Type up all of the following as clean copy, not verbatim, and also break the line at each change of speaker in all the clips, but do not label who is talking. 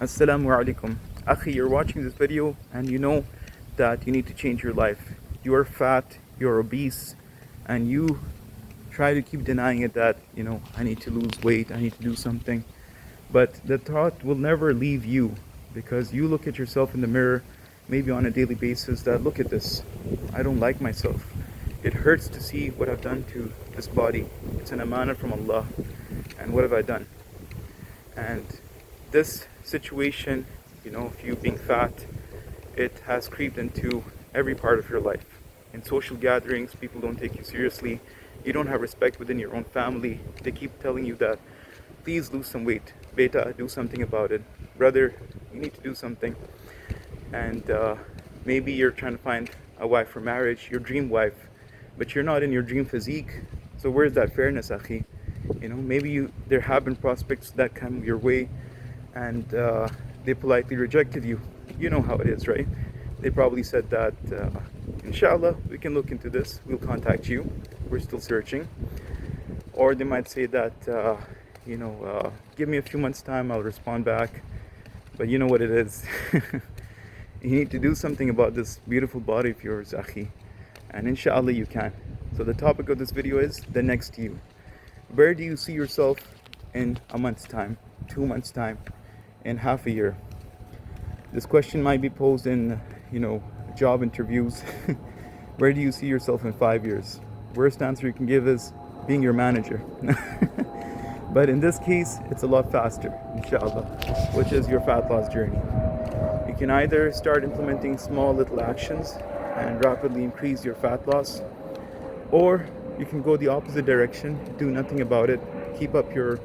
Assalamu alaikum. Akhi, you're watching this video and you know that you need to change your life. You're fat, you're obese, and you try to keep denying it that, I need to lose weight, I need to do something. But the thought will never leave you because you look at yourself in the mirror, maybe on a daily basis, that look at this, I don't like myself. It hurts to see what I've done to this body. It's an amanah from Allah. And what have I done? And this situation, of you being fat, it has creeped into every part of your life. In social gatherings, people don't take you seriously. You don't have respect within your own family. They keep telling you that, please lose some weight. Beta, do something about it. Brother, you need to do something. And maybe you're trying to find a wife for marriage, your dream wife, but you're not in your dream physique. So where's that fairness, akhi? Maybe there have been prospects that come your way and they politely rejected you. You know how it is, right? They probably said that, inshallah, we can look into this, we'll contact you, we're still searching. Or they might say that, give me a few months time, I'll respond back. But you know what it is. You need to do something about this beautiful body of yours, akhi. And inshallah you can. So the topic of this video is the next you. Where do you see yourself in a month's time, 2 months' time, in half a year? This question might be posed in, job interviews. Where do you see yourself in 5 years? Worst answer you can give is being your manager. But in this case, it's a lot faster, inshallah, which is your fat loss journey. You can either start implementing small little actions and rapidly increase your fat loss, or you can go the opposite direction, do nothing about it, keep up your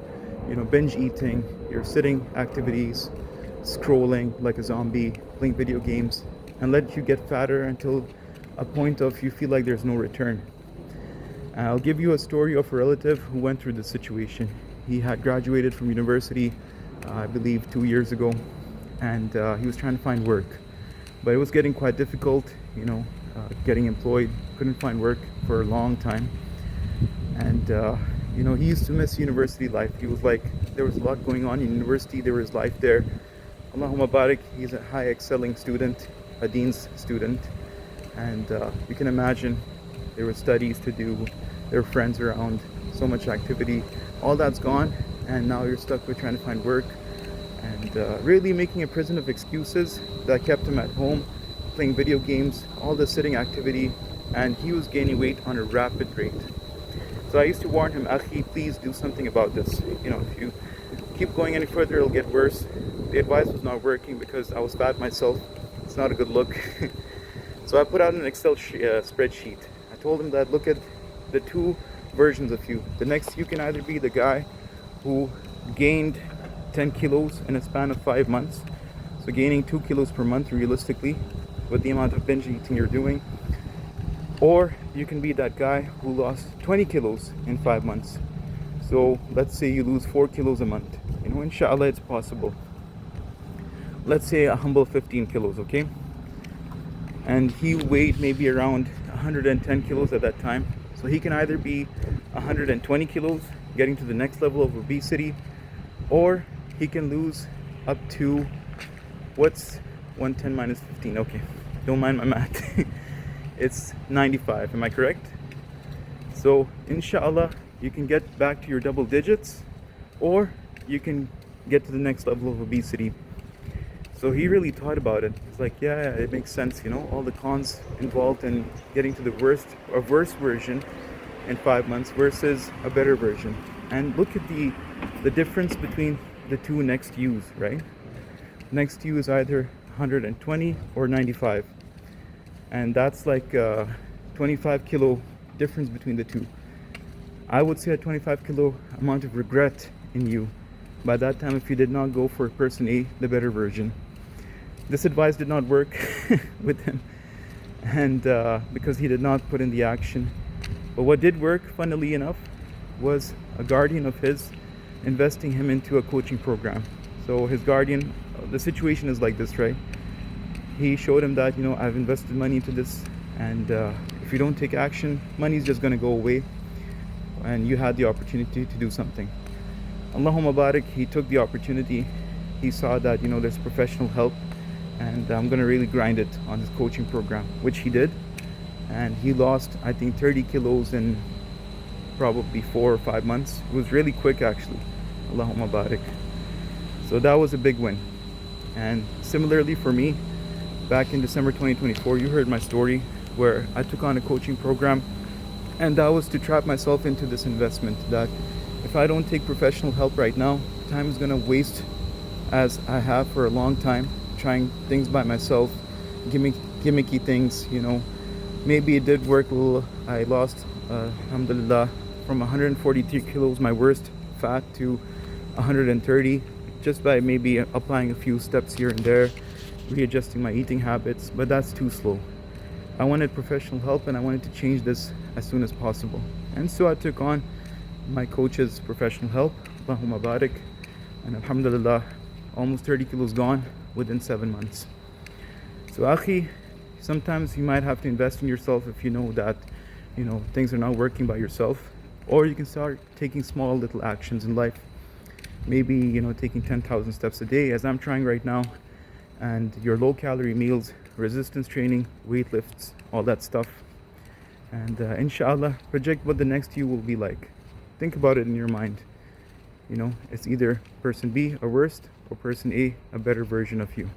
binge eating, your sitting activities, scrolling like a zombie, playing video games, and let you get fatter until a point of you feel like there's no return. And I'll give you a story of a relative who went through this situation. He had graduated from university, I believe 2 years ago, and he was trying to find work. But it was getting quite difficult, getting employed, couldn't find work for a long time. And he used to miss university life. He was like, there was a lot going on in university, there was life there. Allahumma barik, he's a high excelling student, a dean's student. And you can imagine there were studies to do, there were friends around, so much activity. All that's gone, and now you're stuck with trying to find work. And really making a prison of excuses that kept him at home, playing video games, all the sitting activity, and he was gaining weight on a rapid rate. So I used to warn him, akhi, please do something about this. If you keep going any further, it'll get worse. The advice was not working because I was fat myself. It's not a good look. So I put out an Excel spreadsheet. I told him that look at the two versions of you. The next you can either be the guy who gained 10 kilos in a span of 5 months. So gaining 2 kilos per month realistically with the amount of binge eating you're doing. Or you can be that guy who lost 20 kilos in 5 months. So let's say you lose 4 kilos a month. Inshallah it's possible. Let's say a humble 15 kilos, okay? And he weighed maybe around 110 kilos at that time. So he can either be 120 kilos, getting to the next level of obesity, or he can lose up to, what's 110 minus 15? Okay, don't mind my math. It's 95, am I correct? So inshallah you can get back to your double digits, or you can get to the next level of obesity. So he really thought about it. It's like, yeah, it makes sense, all the cons involved in getting to the worst version in 5 months versus a better version. And look at the difference between the two next yous, right? Next you is either 120 or 95. And that's like a 25 kilo difference between the two. I would say a 25 kilo amount of regret in you by that time if you did not go for person A, the better version. This advice did not work with him, and because he did not put in the action. But what did work, funnily enough, was a guardian of his investing him into a coaching program. So his guardian, the situation is like this, right? He showed him that, I've invested money into this, and if you don't take action, money's just going to go away, and you had the opportunity to do something. Allahumma barik, he took the opportunity he saw that, there's professional help, and I'm gonna really grind it on his coaching program, which he did. And he lost, I think, 30 kilos in probably 4 or 5 months. It was really quick, actually. Allahumma barik. So that was a big win. And similarly for me, back in December 2024, you heard my story where I took on a coaching program, and that was to trap myself into this investment that if I don't take professional help right now, time is gonna waste as I have for a long time, trying things by myself, gimmicky things, Maybe it did work a little. I lost, Alhamdulillah, from 143 kilos, my worst fat, to 130, just by maybe applying a few steps here and there, readjusting my eating habits, but that's too slow. I wanted professional help, and I wanted to change this as soon as possible. And so I took on my coach's professional help, Allahumma barik, and Alhamdulillah, almost 30 kilos gone within 7 months. So Akhi, sometimes you might have to invest in yourself if you know that, things are not working by yourself. Or you can start taking small little actions in life. Maybe, taking 10,000 steps a day, as I'm trying right now, and your low calorie meals, resistance training, weight lifts, all that stuff. And inshallah, project what the next you will be like. Think about it in your mind. It's either person B, a worst, or person A, a better version of you.